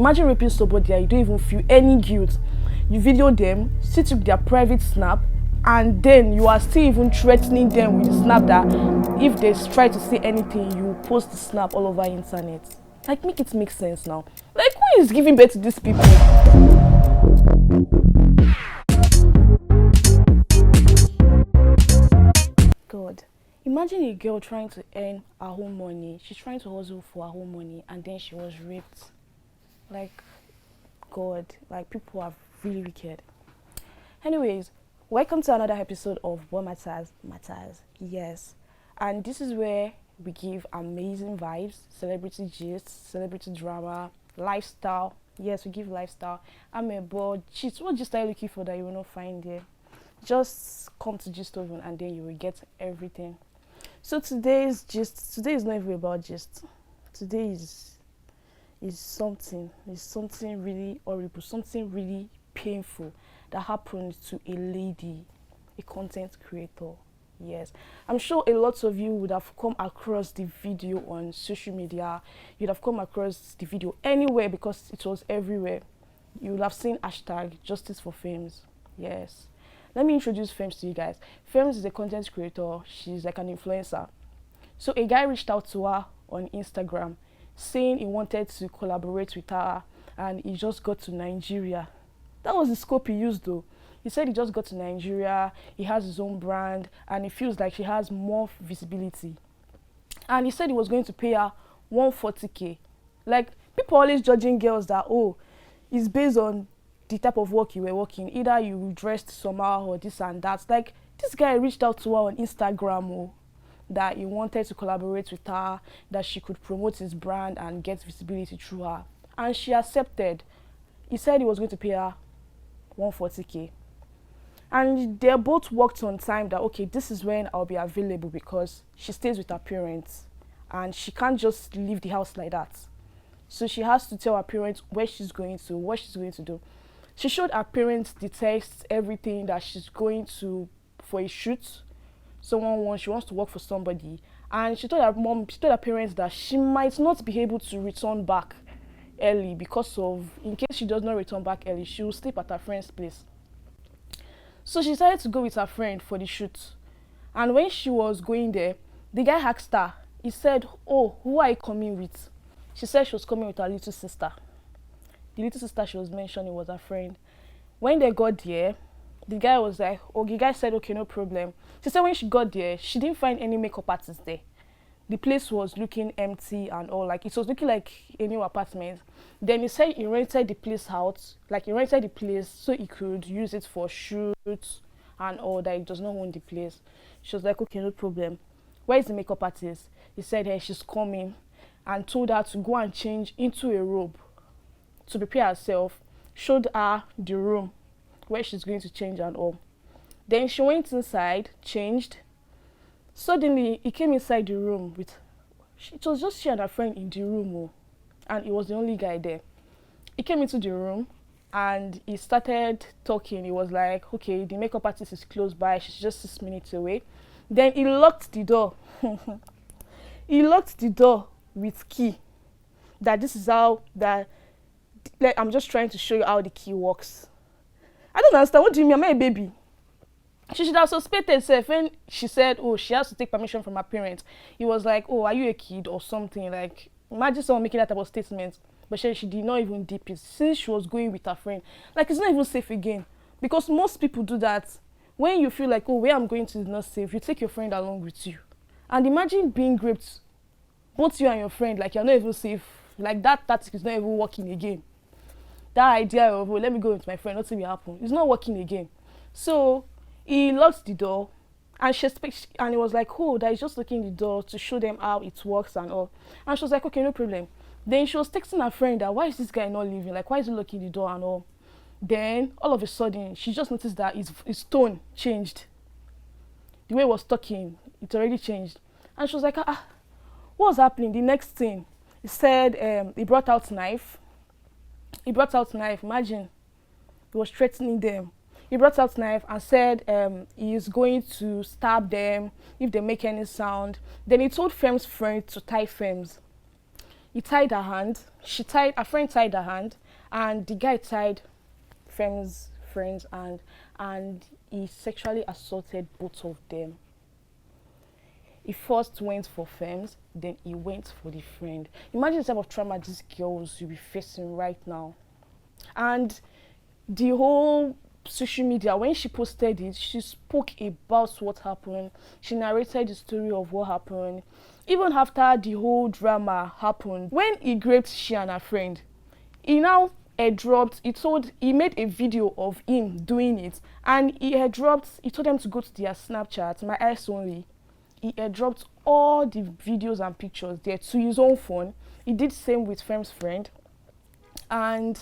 Imagine raping somebody and you don't even feel any guilt. You video them, still took their private snap, and then you are still even threatening them with the snap that if they try to say anything, you post the snap all over internet. Like, make it make sense now. Like, who is giving birth to these people? God, imagine a girl trying to earn her own money. She's trying to hustle for her own money, and then she was raped. Like, God, like, people are really wicked. Anyways, welcome to another episode of What Matters Matters. Yes, and this is where we give amazing vibes, celebrity gist, celebrity drama, lifestyle. Yes, we give lifestyle. I'm a bored gist. What gist are you looking for that you will not find there? Just come to Gist Oven and then you will get everything. So today is not even about gist. Today is something really horrible, something really painful that happened to a lady, a content creator. Yes, I'm sure a lot of you would have come across the video on social media. You'd have come across the video anywhere because it was everywhere. You would have seen hashtag Justice for Fames. Yes. Let me introduce Fames to you guys. Fames is a content creator. She's like an influencer. So a guy reached out to her on Instagram saying he wanted to collaborate with her, and he just got to Nigeria. That was the scope he used though. He said he just got to Nigeria, he has his own brand, and he feels like she has more visibility. And he said he was going to pay her 140k. Like, people always judging girls that, oh, it's based on the type of work you were working. Either you dressed somehow or this and that. Like, this guy reached out to her on Instagram, that he wanted to collaborate with her, that she could promote his brand and get visibility through her. And she accepted. He said he was going to pay her 140k. And they both worked on time that, okay, this is when I'll be available, because she stays with her parents and she can't just leave the house like that. So she has to tell her parents where she's going to, what she's going to do. She showed her parents the text, everything that she's going to for a shoot. She wants to work for somebody. And she told her parents that she might not be able to return back early because of, in case she does not return back early, she will sleep at her friend's place. So she decided to go with her friend for the shoot. And when she was going there, the guy asked her, he said, oh, who are you coming with? She said she was coming with her little sister. The little sister she was mentioning was her friend. When they got there, the guy said, okay, no problem. She said when she got there, she didn't find any makeup artist there. The place was looking empty and all, like it was looking like a new apartment. Then he said he rented the place out, like he rented the place so he could use it for shoots and all, that he does not own the place. She was like, okay, no problem. Where is the makeup artist? He said, hey, she's coming, and told her to go and change into a robe to prepare herself, showed her the room where she's going to change and all. Then she went inside, changed. Suddenly, he came inside the room with, it was just she and her friend in the room, and he was the only guy there. He came into the room and he started talking. He was like, okay, the makeup artist is close by, she's just 6 minutes away. Then he locked the door. He locked the door with key. That this is how, that, like, I'm just trying to show you how the key works. I don't understand. What do you mean? Am I a baby? She should have suspected herself when she said, oh, she has to take permission from her parents. He was like, oh, are you a kid or something? Like, imagine someone making that type of statement. But she did not even deep it since she was going with her friend. Like, it's not even safe again. Because most people do that. When you feel like, oh, where I'm going to is not safe, you take your friend along with you. And imagine being raped, both you and your friend, like you're not even safe. Like, that tactic is not even working again. That idea of, oh, let me go with my friend, nothing will happen, it's not working again. So he locked the door, and he was like, oh, that is just locking the door to show them how it works and all. And she was like, okay, no problem. Then she was texting her friend that, why is this guy not leaving? Like, why is he locking the door and all? Then all of a sudden, she just noticed that his tone changed. The way he was talking, it already changed. And she was like, what was happening? The next thing, he said he brought out knife. Imagine, he was threatening them. He brought out knife and said he is going to stab them if they make any sound. Then he told Fem's friend to tie Fems. He tied her hand. A friend tied her hand, and the guy tied Fem's friends and he sexually assaulted both of them. He first went for Fems, then he went for the friend. Imagine the type of trauma these girls will be facing right now. And the whole social media, when she posted it, she spoke about what happened. She narrated the story of what happened. Even after the whole drama happened, when he raped she and her friend, he now airdropped, he made a video of him doing it, and he told them to go to their Snapchat, my eyes only. He airdropped all the videos and pictures there to his own phone. He did the same with Fem's friend. And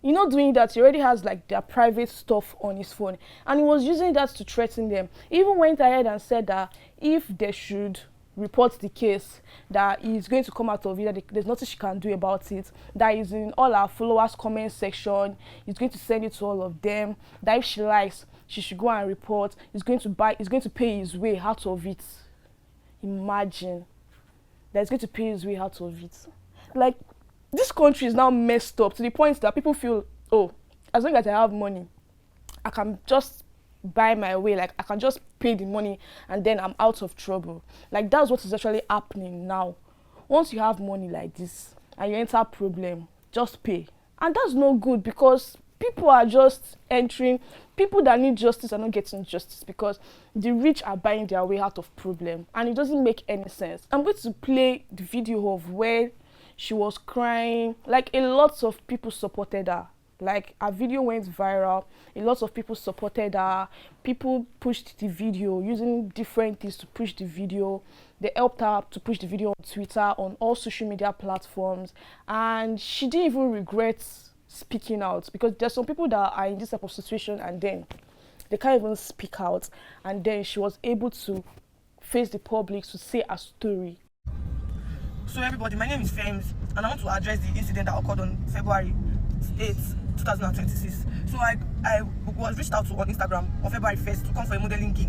doing that, he already has like their private stuff on his phone, and he was using that to threaten them. He even went ahead and said that if they should report the case, that he's going to come out of it, that there's nothing she can do about it, that he's in all our followers comment section, he's going to send it to all of them, that if she likes, she should go and report, he's going to pay his way out of it. Imagine that he's going to pay his way out of it. Like, this country is now messed up to the point that people feel, oh, as long as I have money, I can just buy my way, like I can just pay the money and then I'm out of trouble. Like, that's what is actually happening now. Once you have money like this and you enter a problem, just pay. And that's no good, because people are just entering, people that need justice are not getting justice because the rich are buying their way out of problem, and it doesn't make any sense. I'm going to play the video of where she was crying. Like, a lot of people supported her. Like, her video went viral. A lot of people supported her. People pushed the video using different things to push the video. They helped her to push the video on Twitter, on all social media platforms. And she didn't even regret speaking out, because there's some people that are in this type of situation and then they can't even speak out. And then she was able to face the public to say her story. So everybody, my name is Fems, and I want to address the incident that occurred on February 8th, 2026. So I was reached out to on Instagram on February 1st to come for a modeling gig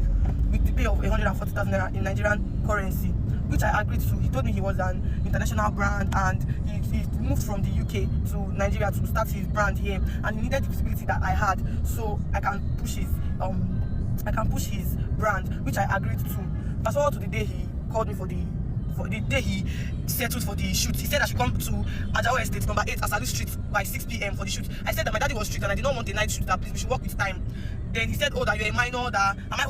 with the pay of 140,000 naira in Nigerian currency, which I agreed to. He told me he was an international brand, and he moved from the UK to Nigeria to start his brand here, and he needed the visibility that I had, so I can push his brand, which I agreed to. Fast forward to the day he called me for the day he settled for the shoot. He said I should come to Ajawa Estate, number 8, Asalu Street by 6 p.m. for the shoot. I said that my daddy was strict and I did not want a night shoot, that please we should work with time. Then he said, oh, that you're a minor, that am I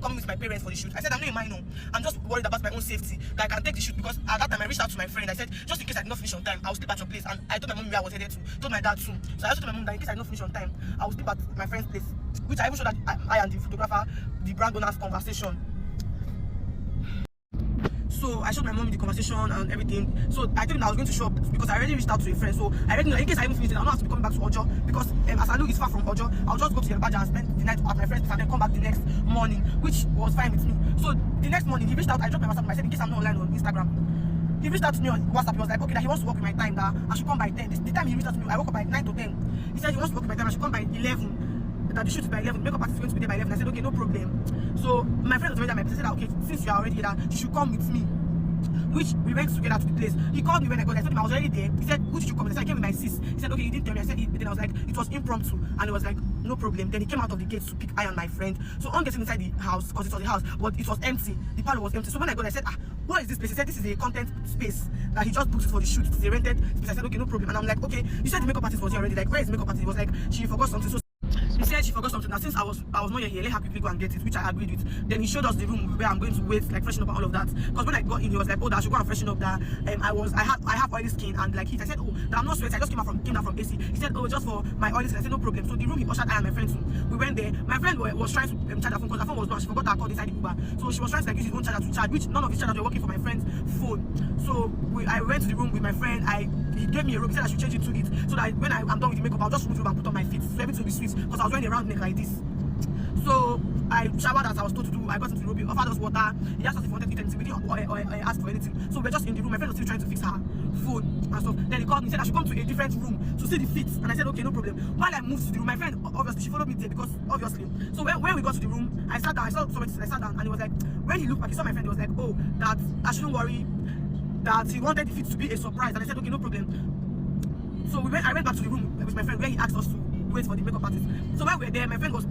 coming with my parents for the shoot? I said, I'm not a minor. I'm just worried about my own safety, that I can take the shoot, because at that time I reached out to my friend. I said, just in case I did not finish on time, I will sleep at your place. And I told my mom where I was headed to, told my dad too. So I also told my mom that in case I did not finish on time, I will sleep at my friend's place, which I even showed that I and the photographer, the brand owner's conversation. So I showed my mom the conversation and everything. So I told him I was going to show up because I already reached out to a friend. So I already know in case I even finish it, I'll not have to be coming back to Ojo, because Asalu is far from Ojo. I'll just go to Yelbaja and spend the night at my friend's place and then come back the next morning, which was fine with me. So the next morning he reached out. I dropped my WhatsApp. I said, in case I'm not online on Instagram. He reached out to me on WhatsApp. He was like, okay, that he wants to work with my time, that I should come by 10. The time he reached out to me, I woke up by 9 to 10. He said he wants to work with my time, I should come by 11. That the shoot is by 11, makeup artist is going to be there by 11. I said, okay, no problem. So my friend was already at my place. I said, okay, since you are already here, you should come with me. Which we went together to the place. He called me when I got there. I told him I was already there. He said, who did you come with? I said, I came with my sis. He said, okay, you didn't tell me. I said, then I was like, it was impromptu. And it was like, no problem. Then he came out of the gate to pick I and my friend. So on getting inside the house, because it was a house, but it was empty. The parlor was empty. So when I got there, I said, what is this place? He said, this is a content space that he just booked for the shoot. It's a rented space. I said, okay, no problem. And I'm like, okay, you said the makeup artist was here already. Like, where is the makeup artist? He was like, she forgot something. So he said she forgot something. Now since I was not here, let her quickly go and get it, which I agreed with. Then he showed us the room where I'm going to wait, like freshen up and all of that. Because when I got in, he was like, oh, that I should go and freshen up. That I have oily skin and like heat. I said, oh, that I'm not sweaty. I just came down from AC. He said, oh, just for my oily skin. I said, no problem. So the room he ushered I and my friend to. We went there. My friend was trying to charge her phone because her phone was not. She forgot her cord inside the Uber. So she was trying to like use his own charger to charge, which none of his chargers were working for my friend's phone. So I went to the room with my friend. He gave me a robe. He said I should change it to it so that when I'm done with the makeup, I'll just remove the robe and put on my feet. So everything will be sweet because I was wearing a round neck like this. So I showered as I was told to do. I got into the room, he offered us water. He asked us if we wanted to eat anything. We didn't ask for anything. So we're just in the room. My friend was still trying to fix her phone and stuff. Then he called me, said I should come to a different room to see the feet. And I said, okay, no problem. While I moved to the room, my friend, obviously, she followed me there because, obviously. So when we got to the room, I sat down. I saw somebody, I sat down. And he was like, when he looked back, he saw my friend. He was like, oh, that I shouldn't worry. that he wanted the fit to be a surprise, and I said, okay, no problem. So I went back to the room with my friend where he asked us to wait for the makeup artist. So while we were there, my friend was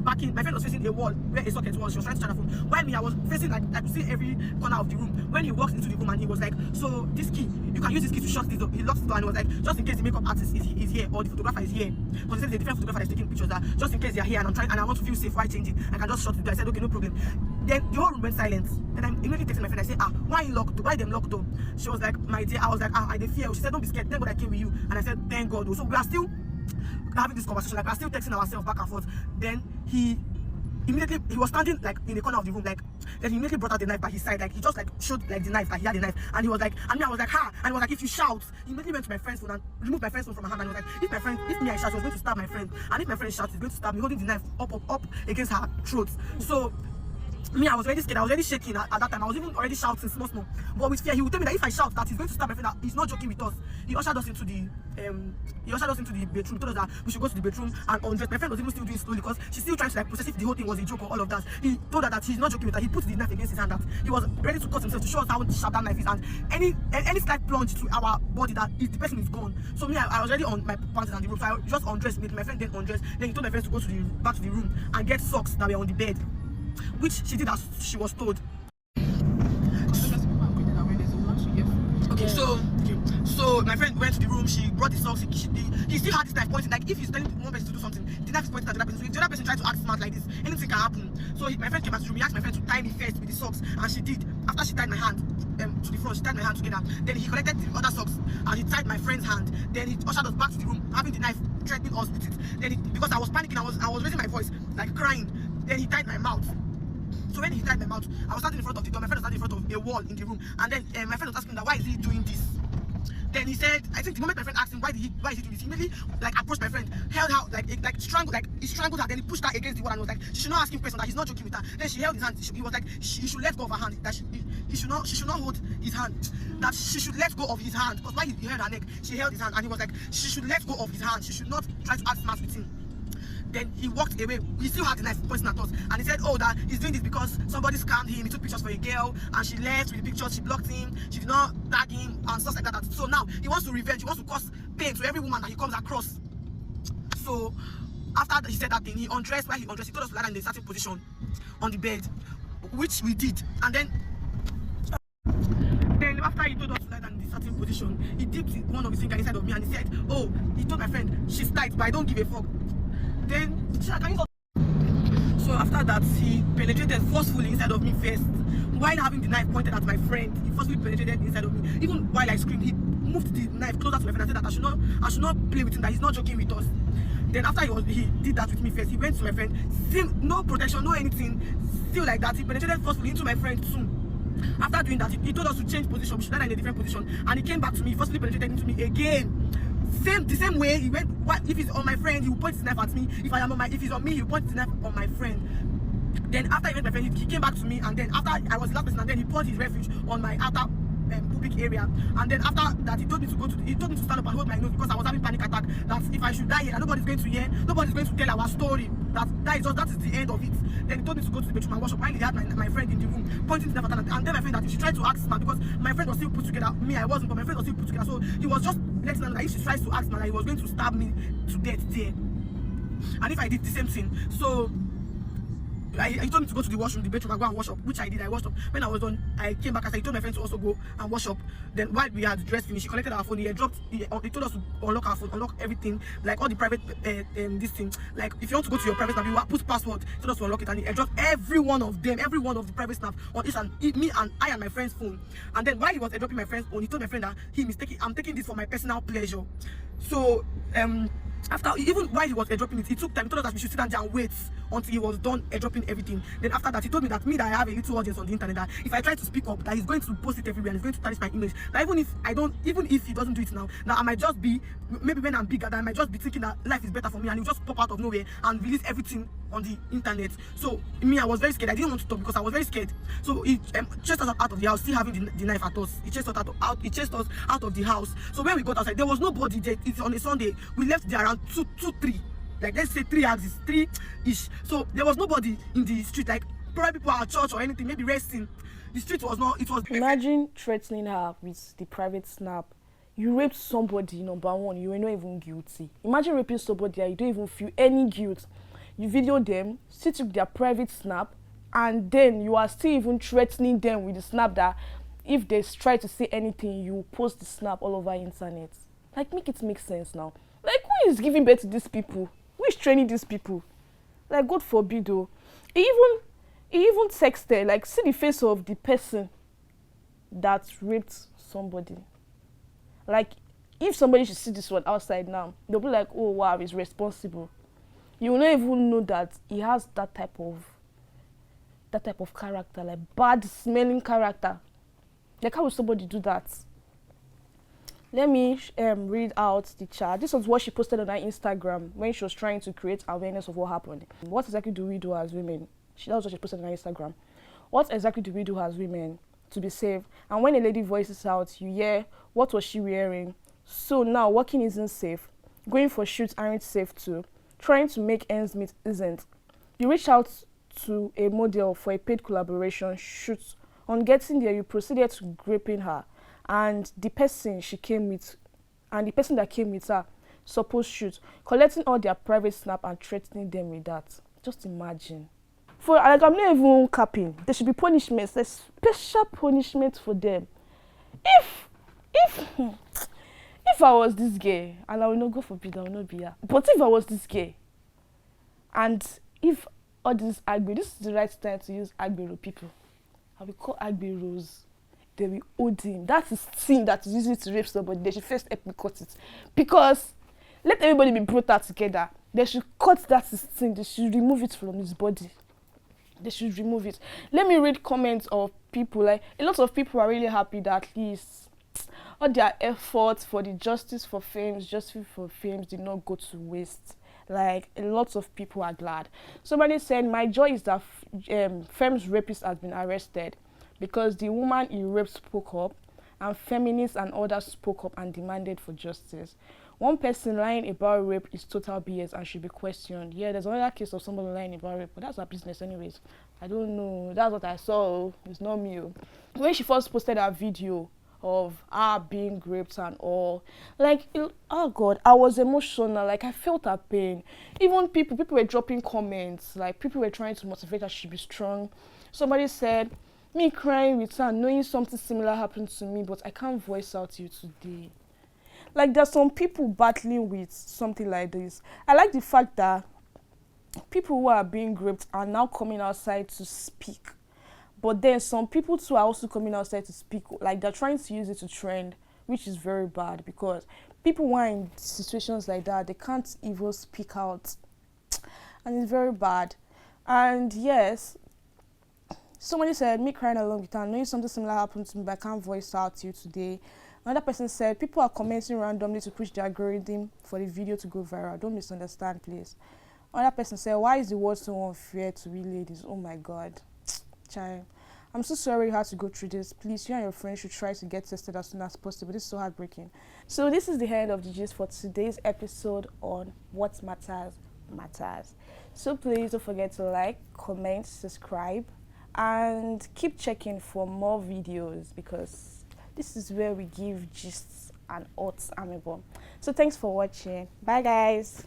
facing a wall where a socket was. She was trying to charge her phone. While me, I was facing, like, I could see every corner of the room. When he walked into the room and he was like, so this key, you can use this key to shut this door. He locked the door and he was like, just in case the makeup artist is here or the photographer is here. Because he said there's a different photographer that's taking pictures, that just in case they're here and I want to feel safe while changing, I can just shut the door. I said, okay, no problem. Then the whole room went silent. Then I'm immediately texting my friend. I said, why you locked? Why them locked door? She was like, my dear. I was like, I did fear. She said, don't be scared. Thank God I came with you. And I said, thank God. So we are still having this conversation, like we are still texting ourselves back and forth. Then he was standing like in the corner of the room, like then he immediately brought out the knife by his side, like he just like showed like the knife, like he had the knife, and he was like, and me, I was like, ha, and he was like, if you shout, he immediately went to my friend's phone and removed my friend's phone from my hand, and he was like, if me I shout, he was going to stab my friend, and if my friend shouts, he's going to stab me, holding the knife up against her throat. So me, I was already scared. I was already shaking at that time. I was even already shouting small. But with fear, he would tell me that if I shout that he's going to stab my friend, that he's not joking with us. He ushered us into the bedroom, told us that we should go to the bedroom and undress. My friend was even still doing slowly because she's still trying to like process if the whole thing was a joke or all of that. He told her that he's not joking with her. He put the knife against his hand, that he was ready to cut himself to show us how sharp that knife is, and any slight plunge to our body that the person is gone. So me, I was already on my pants and the room, so I just undressed. My friend then undressed. Then he told my friends to go back to the room and get socks that were on the bed, which she did as she was told. Okay, so my friend went to the room, she brought the socks, he still had this knife pointing, like if he's telling one person to do something, the knife is pointing at the other person. So if the other person tries to act smart like this, anything can happen. So my friend came back to the room, he asked my friend to tie me first with the socks, and she did. After she tied my hand to the front, she tied my hand together. Then he collected the other socks and he tied my friend's hand. Then he ushered us back to the room, having the knife threatening us with it. Then because I was panicking, I was raising my voice, like crying. Then he tied my mouth. So when he tied my mouth, I was standing in front of the door, my friend was standing in front of a wall in the room, and then my friend was asking that why is he doing this? Then he said, I think the moment my friend asked him why is he doing this, he immediately like approached my friend, held her he strangled her, then he pushed her against the wall and was like, she should not ask him questions, that he's not joking with her. Then she held his hand, he was like, he should let go of her hand, that she should not hold his hand, that she should let go of his hand, because while he held her neck, she held his hand, and he was like, she should let go of his hand, she should not try to act smart with him. Then he walked away. He still had the knife pointing at us, and he said, oh, that he's doing this because somebody scammed him. He took pictures for a girl and she left with the pictures, she blocked him, she did not tag him and stuff like that. So now he wants to revenge, he wants to cause pain to every woman that he comes across. So after he said that thing, he undressed. While he undressed, he told us to lie in a certain position on the bed, which we did. And then after he told us to lie down in a certain position, he dipped one of his fingers inside of me and he said, oh, he told my friend she's tight but I don't give a fuck. Then so after that, he penetrated forcefully inside of me first, while having the knife pointed at my friend. He forcefully penetrated inside of me. Even while I screamed, he moved the knife closer to my friend and said that I should not play with him, that he's not joking with us. Then after he did that with me first, he went to my friend, still no protection, no anything, still like that. He penetrated forcefully into my friend too. After doing that, he told us to change position, we should lie in a different position, and he came back to me, forcefully penetrated into me again. The same way he went. If he's on my friend, he will point his knife at me. If he's on me, he will point his knife on my friend. Then after he went my friend, he came back to me, and then after I was the last person, and then he poured his refuge on my outer public area. And then after that, he told me to stand up and hold my nose because I was having panic attack. That if I should die here, nobody's going to hear, nobody's going to tell our story. That is the end of it. Then he told me to go to the bedroom and wash up. While he had my friend in the room pointing the knife at her, and then my friend that if she tried to act smart, because my friend was still put together, me I wasn't, but my friend was still put together, so he was just letting her know that if she tries to act smart, he was going to stab me to death there. And if I did the same thing, so he told me to go to the washroom, the bedroom, and go and wash up, which I did. I washed up. When I was done, I came back. He told my friend to also go and wash up. Then while we had dressed finished, he collected our phone. He told us to unlock our phone, unlock everything, like all the private this thing. Like if you want to go to your private snap, you put password. He told us to unlock it, and he dropped every one of the private snap on me and my friend's phone. And then while he was dropping my friend's phone, he told my friend that I'm taking this for my personal pleasure. So after, even while he was airdropping it, he took time. He told us that we should sit down there and wait until he was done airdropping everything. Then after that, he told me that I have a little audience on the internet, that if I try to speak up, that he's going to post it everywhere and he's going to tarnish my image. That even if he doesn't do it now, I might just be, maybe when I'm bigger, that I might just be thinking that life is better for me, and he'll just pop out of nowhere and release everything on the internet. So me, I was very scared. I didn't want to talk because I was very scared. So he chased us out of the house, still having the knife at us. He chased us out of the house. So when we got outside, there was nobody there. It's on a Sunday. We left there around 2-3, like let's say 3 axis, 3-ish. So there was nobody in the street. Like probably people at church or anything, maybe resting. The street was not, it was... Imagine threatening her with the private snap. You raped somebody, number one, you were not even guilty. Imagine raping somebody and you don't even feel any guilt. You video them, still took their private snap, and then you are still even threatening them with the snap that if they try to say anything, you post the snap all over internet. Like, make it make sense now. Like, who is giving birth to these people? Who is training these people? Like, God forbid, though. He even texted, like, see the face of the person that raped somebody. Like, if somebody should see this one outside now, they'll be like, oh, wow, he's responsible. You will not even know that he has that type of character, like bad smelling character. Like, how would somebody do that? Let me read out the chat. This was what she posted on her Instagram when she was trying to create awareness of what happened. What exactly do we do as women? That was what she posted on her Instagram. What exactly do we do as women to be safe? And when a lady voices out, you hear, what was she wearing? So now walking isn't safe. Going for shoots aren't safe too. Trying to make ends meet isn't. You reach out to a model for a paid collaboration shoot. On getting there, you proceeded to graping her, and the person that came with her supposed shoot, collecting all their private snap and threatening them with that. Just imagine. For like, I'm not even capping. There should be punishments. There's special punishment for them. If I was this gay, and I will not go forbid, I will not be here. But if I was this gay, and if all this is the right time to use agbero people, I will call agberos. They will hold him. That's his thing that is used to rape somebody. They should first help me cut it. Because let everybody be brought out together. They should cut that his thing. They should remove it from his body. They should remove it. Let me read comments of people. Like, a lot of people are really happy that at least all their efforts for the justice for Fames did not go to waste. Like, a lot of people are glad. Somebody said, my joy is that Fem's rapist has been arrested because the woman he raped spoke up, and feminists and others spoke up and demanded for justice. One person lying about rape is total BS and should be questioned. Yeah, there's another case of somebody lying about rape, but that's her business anyways. I don't know. That's what I saw. It's not me. When she first posted her video of her being raped and all, like, oh God, I was emotional. Like, I felt her pain. Even people were dropping comments. Like, people were trying to motivate her to be strong. Somebody said, me crying with her, knowing something similar happened to me, but I can't voice out to you today. Like, there's some people battling with something like this. I like the fact that people who are being raped are now coming outside to speak. But then some people too are also coming outside to speak. Like, they're trying to use it to trend, which is very bad, because people who are in situations like that, they can't even speak out. And it's very bad. And yes, somebody said, me crying along with her, knowing something similar happened to me, but I can't voice out to you today. Another person said, people are commenting randomly to push the algorithm for the video to go viral. Don't misunderstand, please. Another person said, why is the world so unfair to we ladies? Oh my God. Child, I'm so sorry you had to go through this. Please, you and your friends should try to get tested as soon as possible. This is so heartbreaking. So this is the end of the gist for today's episode on What Matters Matters. So please don't forget to like, comment, subscribe, and keep checking for more videos, because this is where we give gists and odds amable. So thanks for watching. Bye guys.